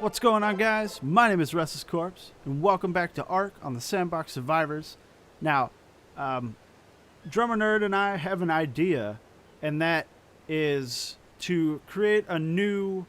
What's going on, guys? My name is Restless Corpse, and welcome back to Ark on the Sandbox Survivors. Now, DrummerNerd and I have an idea, and that is to create a new,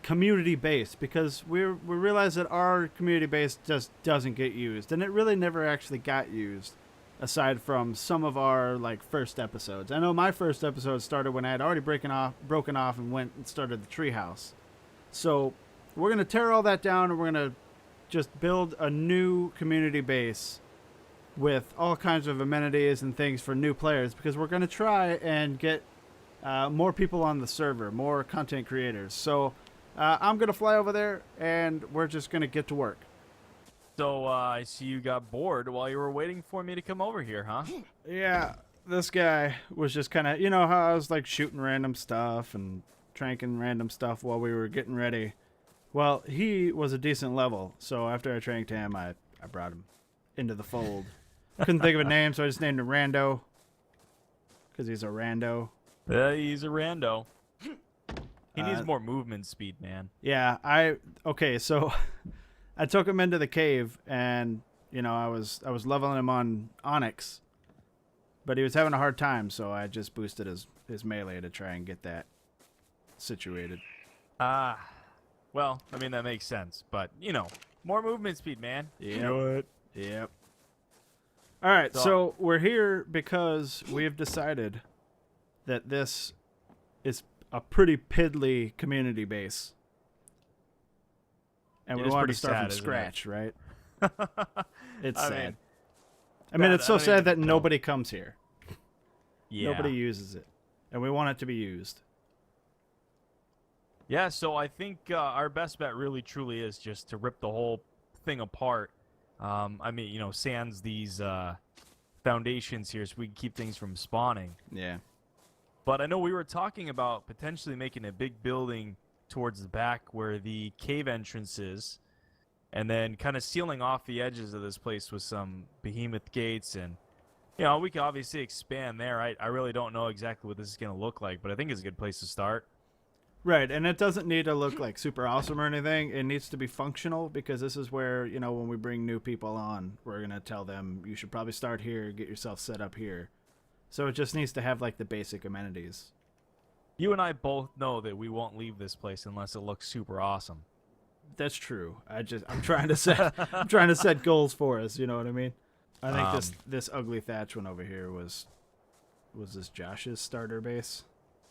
community base, because we realize that our community base just doesn't get used, and it really never actually got used, aside from some of our, first episodes. I know my first episode started when I had already broken off and went and started the treehouse. So we're going to tear all that down, and we're going to just build a new community base with all kinds of amenities and things for new players, because we're going to try and get more people on the server, more content creators. So I'm going to fly over there, and we're just going to get to work. So I see you got bored while you were waiting for me to come over here, huh? Yeah, this guy was just kind of, you know how I was shooting random stuff and tranking random stuff while we were getting ready. Well, he was a decent level, so after I tranked him, I brought him into the fold. Couldn't think of a name, so I just named him Rando, because he's a rando. Yeah, he's a rando. He needs more movement speed, man. Yeah, okay, so I took him into the cave, and I was leveling him on Onyx, but he was having a hard time, so I just boosted his melee to try and get that situated. Well, I mean, that makes sense, but, more movement speed, man. Yep. Yep. All right, so we're here because we have decided that this is a pretty piddly community base. And we want to start from scratch, right? It's sad. I mean, it's so sad that nobody comes here. Yeah. Nobody uses it. And we want it to be used. Yeah, so I think our best bet really truly is just to rip the whole thing apart. I mean, sans these foundations here so we can keep things from spawning. Yeah. But I know we were talking about potentially making a big building towards the back where the cave entrance is, and then kind of sealing off the edges of this place with some behemoth gates. And, we can obviously expand there. I really don't know exactly what this is going to look like, but I think it's a good place to start. Right, and it doesn't need to look super awesome or anything. It needs to be functional, because this is where, when we bring new people on, we're going to tell them, you should probably start here, get yourself set up here. So it just needs to have, the basic amenities. You and I both know that we won't leave this place unless it looks super awesome. That's true. I'm trying to set goals for us, you know what I mean? I think this ugly thatch one over here was this Josh's starter base?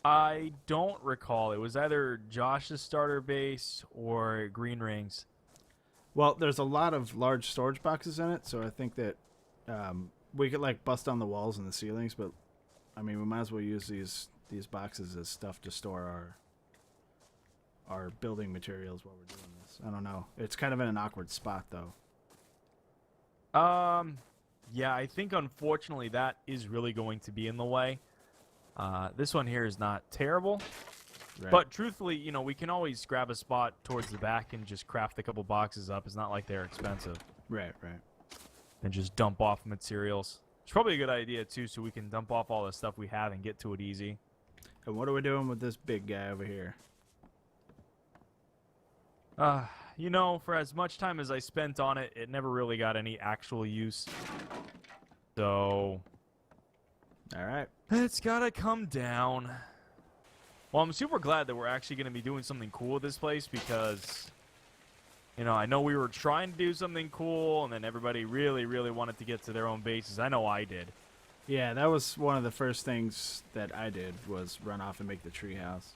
I don't recall. It was either Josh's starter base or Green Ring's. Well, there's a lot of large storage boxes in it, so I think that we could bust on the walls and the ceilings, but I mean, we might as well use these boxes as stuff to store our building materials while we're doing this. I don't know. It's kind of in an awkward spot, though. Yeah, I think unfortunately that is really going to be in the way. This one here is not terrible, right. But truthfully, we can always grab a spot towards the back and just craft a couple boxes up. It's not like they're expensive. Right. And just dump off materials. It's probably a good idea, too, so we can dump off all the stuff we have and get to it easy. And what are we doing with this big guy over here? For as much time as I spent on it, it never really got any actual use. So... all right. It's gotta come down. Well, I'm super glad that we're actually going to be doing something cool with this place, because, I know we were trying to do something cool, and then everybody really, really wanted to get to their own bases. I know I did. Yeah, that was one of the first things that I did, was run off and make the treehouse.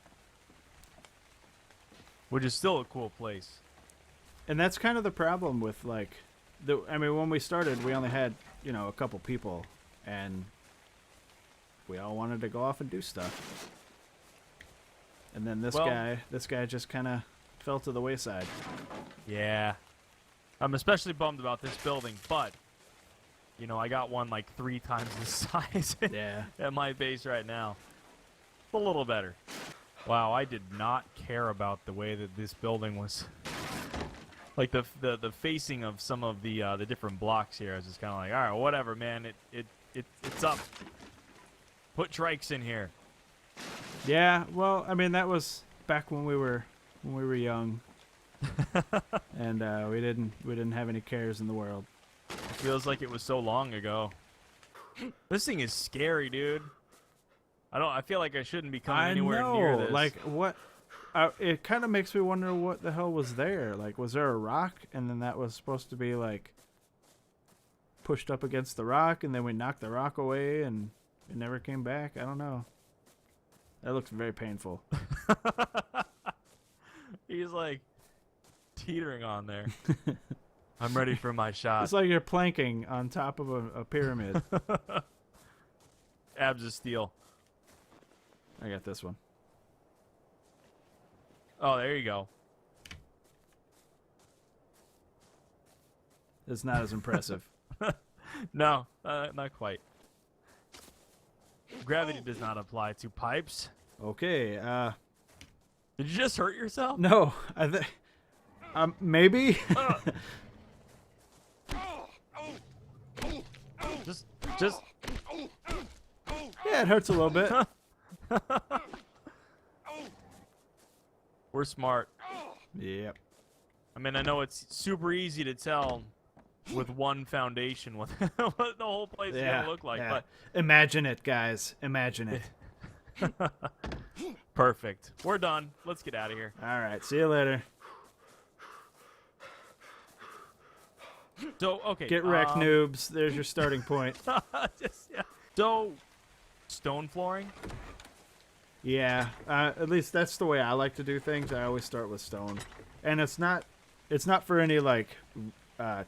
Which is still a cool place. And that's kind of the problem with, when we started, we only had, a couple people, and we all wanted to go off and do stuff. And then this guy just kind of fell to the wayside. Yeah. I'm especially bummed about this building, but, I got one 3 times the size yeah. at my base right now. A little better. Wow, I did not care about the way that this building was. The facing of some of the different blocks here. I was just kind of like, all right, whatever, man. It's up. Put trikes in here. Yeah, well, I mean, that was back when we were young. and we didn't have any cares in the world. It feels like it was so long ago. This thing is scary, dude. I feel like I shouldn't be coming anywhere near this. Like what? It kind of makes me wonder what the hell was there. Like, was there a rock, and then that was supposed to be like pushed up against the rock, and then we knocked the rock away, and it never came back. I don't know. That looks very painful. He's like teetering on there. I'm ready for my shot. It's like you're planking on top of a pyramid. Abs of steel. I got this one. Oh, there you go. It's not as impressive. No, not quite. Gravity does not apply to pipes. Okay. Did you just hurt yourself? No. Maybe. Just. Yeah, it hurts a little bit. We're smart. Yep. I mean, I know it's super easy to tell with one foundation what the whole place is gonna look like, but imagine it, guys. Imagine it. Perfect. We're done. Let's get out of here. All right. See you later. So, okay. Get wrecked, noobs. There's your starting point. So, stone flooring? Yeah. At least that's the way I like to do things. I always start with stone. And it's not for any, like,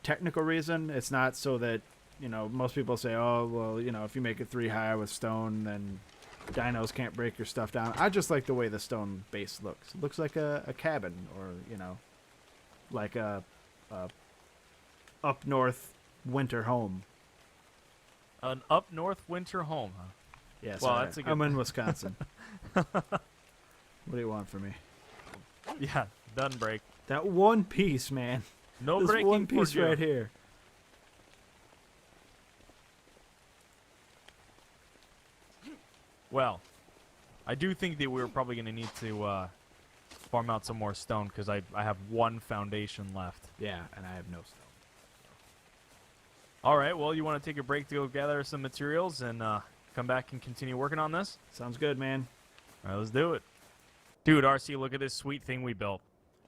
technical reason. It's not so that, most people say, oh, well, if you make it 3 high with stone, then dinos can't break your stuff down. I just like the way the stone base looks. It looks like a cabin or, like a up north winter home. An up north winter home, huh? Yes, well, that's a good I'm in Wisconsin. What do you want from me? Yeah, doesn't break. That one piece, man. No this breaking one piece for you. right here. Well, I do think that we're probably going to need to farm out some more stone because I have one foundation left. Yeah, and I have no stone. All right, well, you want to take a break to go gather some materials and come back and continue working on this? Sounds good, man. All right, let's do it. Dude, RC, look at this sweet thing we built.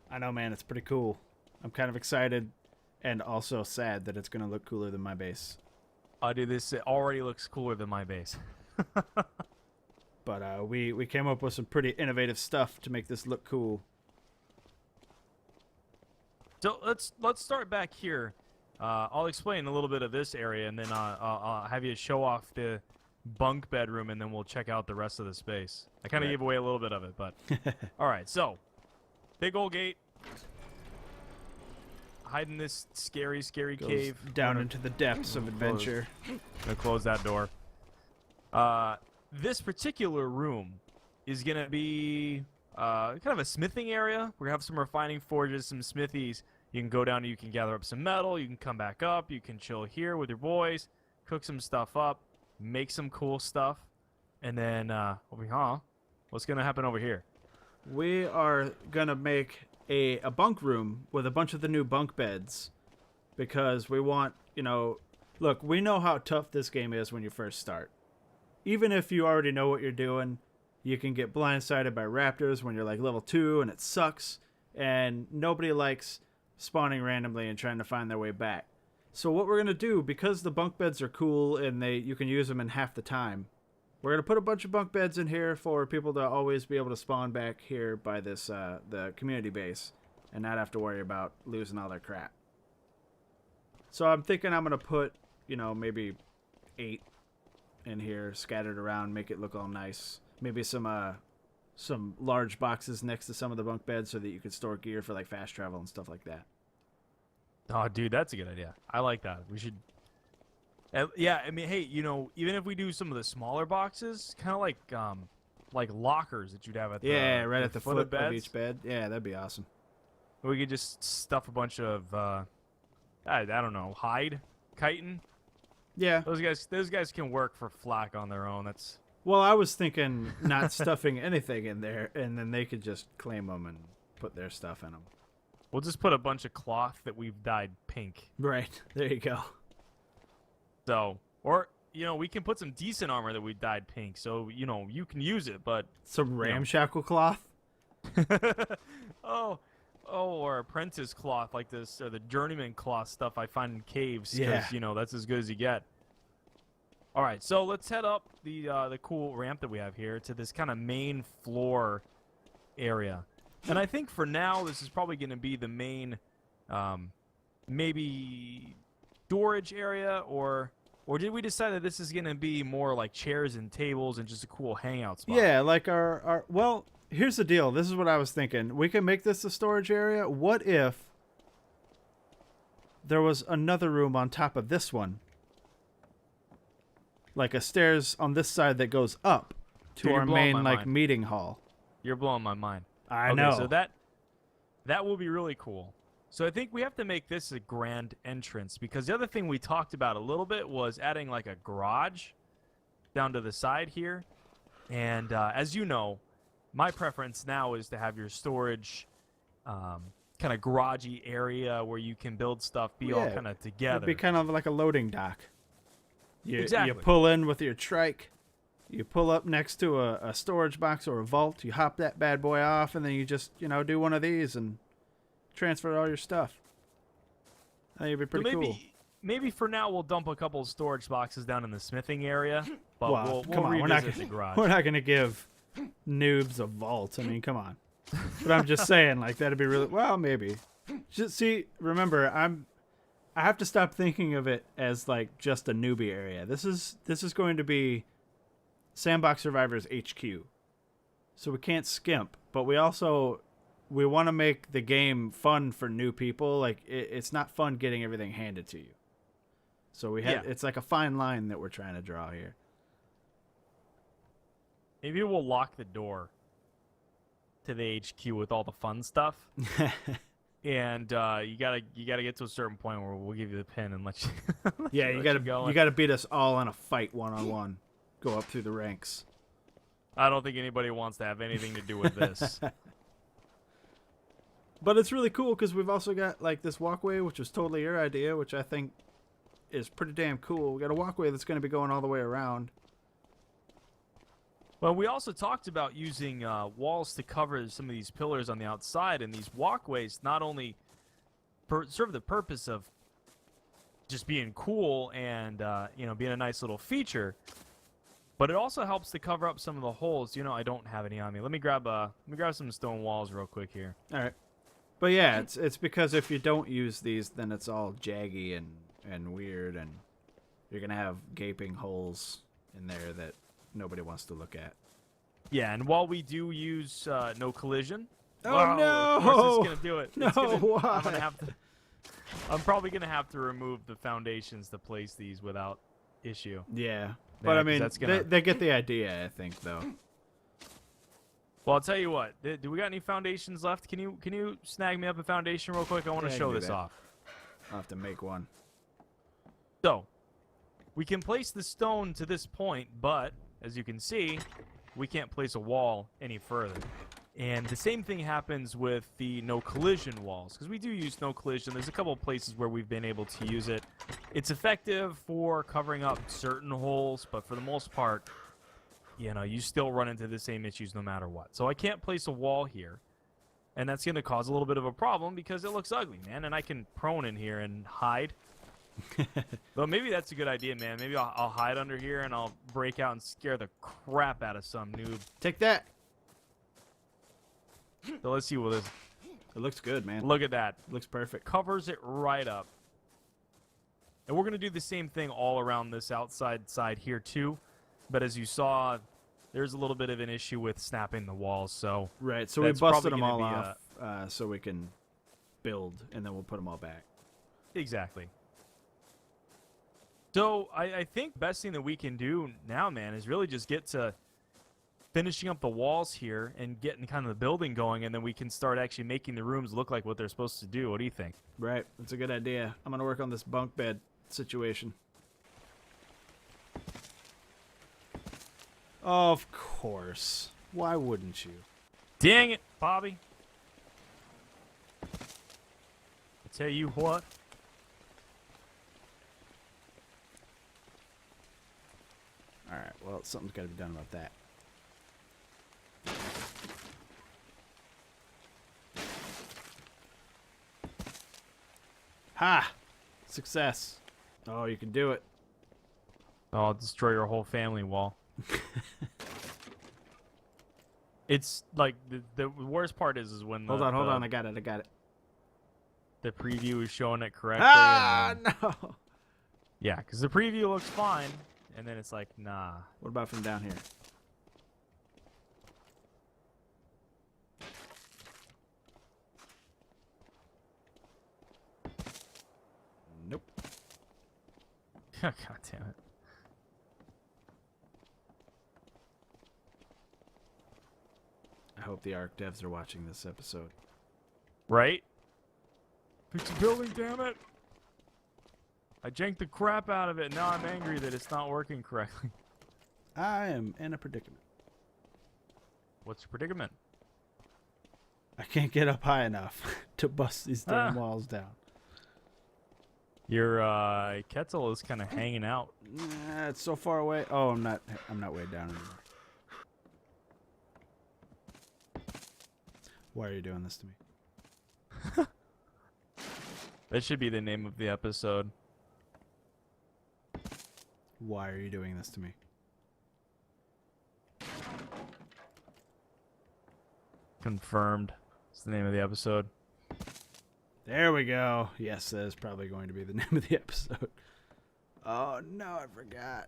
I know, man. It's pretty cool. I'm kind of excited and also sad that it's going to look cooler than my base. Dude, this already looks cooler than my base. But we came up with some pretty innovative stuff to make this look cool. So let's start back here. I'll explain a little bit of this area, and then I'll have you show off the bunk bedroom, and then we'll check out the rest of the space. I kind of gave away a little bit of it, but all right. So, big old gate, hiding this scary Goes cave down into the depths of adventure. Gonna close that door. This particular room is gonna be kind of a smithing area. We're gonna have some refining forges, some smithies. You can go down and you can gather up some metal. You can come back up. You can chill here with your boys, cook some stuff up, make some cool stuff, and then over here, what's gonna happen over here? We are gonna make a bunk room with a bunch of the new bunk beds because we want, look, we know how tough this game is when you first start. Even if you already know what you're doing, you can get blindsided by raptors when you're like level 2 and it sucks, and nobody likes spawning randomly and trying to find their way back. So what we're going to do, because the bunk beds are cool and you can use them in half the time, we're going to put a bunch of bunk beds in here for people to always be able to spawn back here by this the community base and not have to worry about losing all their crap. So I'm thinking I'm going to put, maybe 8 in here scattered around, make it look all nice. Maybe some large boxes next to some of the bunk beds so that you could store gear for like fast travel and stuff like that. Oh, dude, that's a good idea. I like that. We should. Yeah, I mean, hey, even if we do some of the smaller boxes, kind of like lockers that you'd have at the right at the foot of each bed. Yeah, that'd be awesome. We could just stuff a bunch of I don't know, hide, chitin. Yeah, those guys can work for flak on their own. That's. Well, I was thinking not stuffing anything in there, and then they could just claim them and put their stuff in them. We'll just put a bunch of cloth that we've dyed pink. Right. There you go. So, or, we can put some decent armor that we dyed pink. So, you can use it, but... Some ramshackle cloth? oh, or apprentice cloth like this, or the journeyman cloth stuff I find in caves. 'Cause, Yeah. That's as good as you get. All right, so let's head up the cool ramp that we have here to this kind of main floor area. And I think for now, this is probably going to be the main, maybe storage area, or did we decide that this is going to be more like chairs and tables and just a cool hangout spot? Yeah, like well, here's the deal. This is what I was thinking. We can make this a storage area. What if there was another room on top of this one? Like a stairs on this side that goes up to Dude, you're our blowing main my like mind. meeting hall. You're blowing my mind. I Okay, know. so that will be really cool. So I think we have to make this a grand entrance, because the other thing we talked about a little bit was adding like a garage down to the side here. And as you know, my preference now is to have your storage kind of garagey area where you can build stuff, be all kind of together. It'd be kind of like a loading dock. Exactly. You pull in with your trike. You pull up next to a storage box or a vault. You hop that bad boy off, and then you just, do one of these and transfer all your stuff. I think it'd be pretty cool. Maybe for now we'll dump a couple of storage boxes down in the smithing area, but Well, we'll come on, revisit the garage. we're not gonna give noobs a vault. I mean, come on. But I'm just saying, like, that'd be really well, maybe. Just see, remember, I have to stop thinking of it as like just a newbie area. This is going to be Sandbox Survivors HQ. So we can't skimp, but we want to make the game fun for new people. Like it's not fun getting everything handed to you. So it's like a fine line that we're trying to draw here. Maybe we'll lock the door to the HQ with all the fun stuff. And you gotta get to a certain point where we'll give you the pin and let you. Yeah, you gotta beat us all in a fight 1-on-1. Go up through the ranks. I don't think anybody wants to have anything to do with this. But it's really cool because we've also got like this walkway, which was totally your idea, which I think is pretty damn cool. We got a walkway that's going to be going all the way around. Well, we also talked about using walls to cover some of these pillars on the outside, and these walkways not only serve the purpose of just being cool and being a nice little feature, but it also helps to cover up some of the holes. I don't have any on me. Let me grab some stone walls real quick here. All right. But yeah, it's because if you don't use these, then it's all jaggy and weird, and you're gonna have gaping holes in there that nobody wants to look at. Yeah, and while we do use no collision, no, of course it's gonna do it. No, why? I'm probably gonna have to remove the foundations to place these without issue. Yeah, but I mean, they get the idea, I think, though. Well, I'll tell you what. Do we got any foundations left? Can you snag me up a foundation real quick? I want to show this off. I'll have to make one. So, we can place the stone to this point, but as you can see, we can't place a wall any further. And the same thing happens with the no collision walls, because we do use no collision. There's a couple of places where we've been able to use it. It's effective for covering up certain holes, but for the most part, you still run into the same issues no matter what. So I can't place a wall here, and that's going to cause a little bit of a problem because it looks ugly, man. And I can prone in here and hide. Well, maybe that's a good idea, man. Maybe I'll hide under here and I'll break out and scare the crap out of some noob. Take that. So let's see what this. It looks good, man. Look at that. It looks perfect. Covers it right up. And we're going to do the same thing all around this outside side here too. But as you saw, there's a little bit of an issue with snapping the walls. So right, so we busted them all off so we can build, and then we'll put them all back. Exactly. So I think best thing that we can do now, man, is really just get to finishing up the walls here and getting kind of the building going, and then we can start actually making the rooms look like what they're supposed to do. What do you think? Right, that's a good idea. I'm going to work on this bunk bed situation. Of course. Why wouldn't you? Dang it, Bobby. tell you what. All right. Well, something's got to be done about that. Ha! Success. Oh, you can do it. I'll destroy your whole family wall. It's like the worst part is when Hold on. I got it. the preview is showing it correctly. Ah, and then, no. yeah, because the preview looks fine, and then it's like, nah. What about from down here? Nope. God damn it. I hope the ARC devs are watching this episode. Right? Fix the building, damn it! I janked the crap out of it, and now I'm angry that it's not working correctly. I am in a predicament. What's your predicament? I can't get up high enough to bust these damn walls down. Your kettle is kind of hanging out. Nah, it's so far away. Oh, I'm not way down anymore. Why are you doing this to me? That should be the name of the episode. Why are you doing this to me? Confirmed. It's the name of the episode. There we go. Yes, that is probably going to be the name of the episode. Oh, no, I forgot.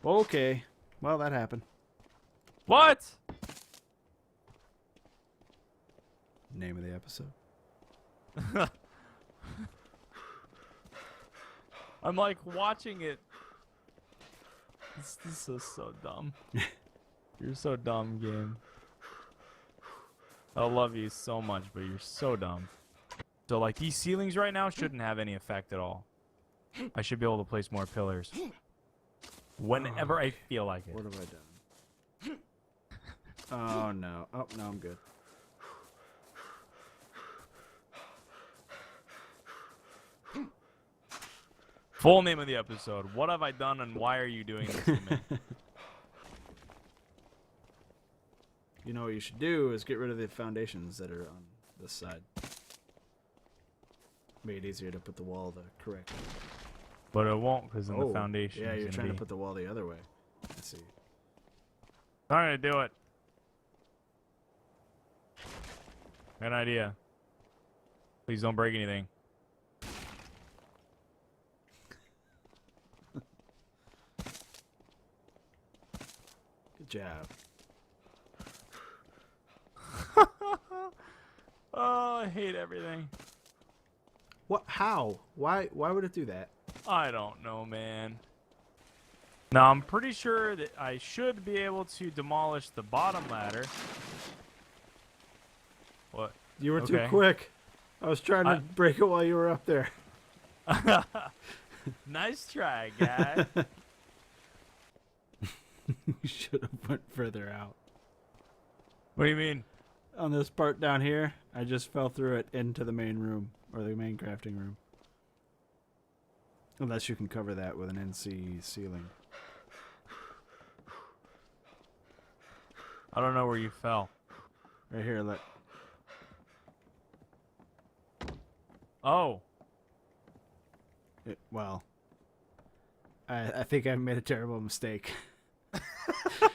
Okay. Well, that happened. What? Name of the episode. I'm like watching it. This is so dumb. You're so dumb, game. I love you so much, but you're so dumb. So like these ceilings right now shouldn't have any effect at all. I should be able to place more pillars whenever I feel like it. What have I done? Oh, no. Oh, no, I'm good. Full name of the episode. What have I done and why are you doing this to me? You know what you should do is get rid of the foundations that are on this side. Make it easier to put the wall the correct way. But it won't because then the foundation Yeah, is you're gonna trying to be... put the wall the other way. Let's see. Trying to do it. Good idea. Please don't break anything. Good job. Oh, I hate everything. What? How? Why would it do that? I don't know, man. Now, I'm pretty sure that I should be able to demolish the bottom ladder. What? You were too Okay. quick. I was trying to break it while you were up there. Nice try, guy. You should have went further out. What do you mean? On this part down here, I just fell through it into the main room, or the main crafting room. Unless you can cover that with an NC ceiling. I don't know where you fell. Right here, look. Oh. Well, I think I made a terrible mistake.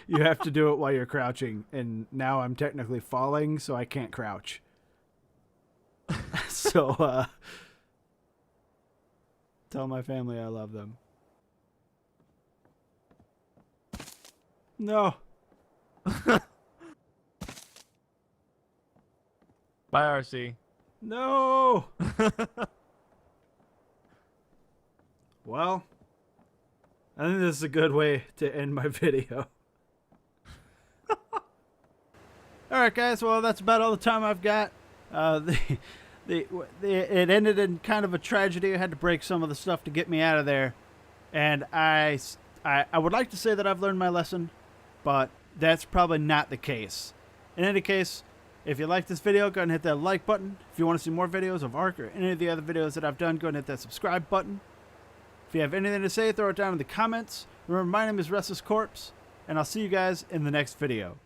You have to do it while you're crouching, and now I'm technically falling, so I can't crouch. So, tell my family I love them. No. Bye, RC. No. Well, I think this is a good way to end my video. Alright guys, well that's about all the time I've got. It ended in kind of a tragedy. I had to break some of the stuff to get me out of there. And I would like to say that I've learned my lesson, but that's probably not the case. In any case, If you like this video, go ahead and hit that like button. If you want to see more videos of Ark or any of the other videos that I've done, go ahead and hit that subscribe button. If you have anything to say, throw it down in the comments. Remember, my name is Restless Corpse, and I'll see you guys in the next video.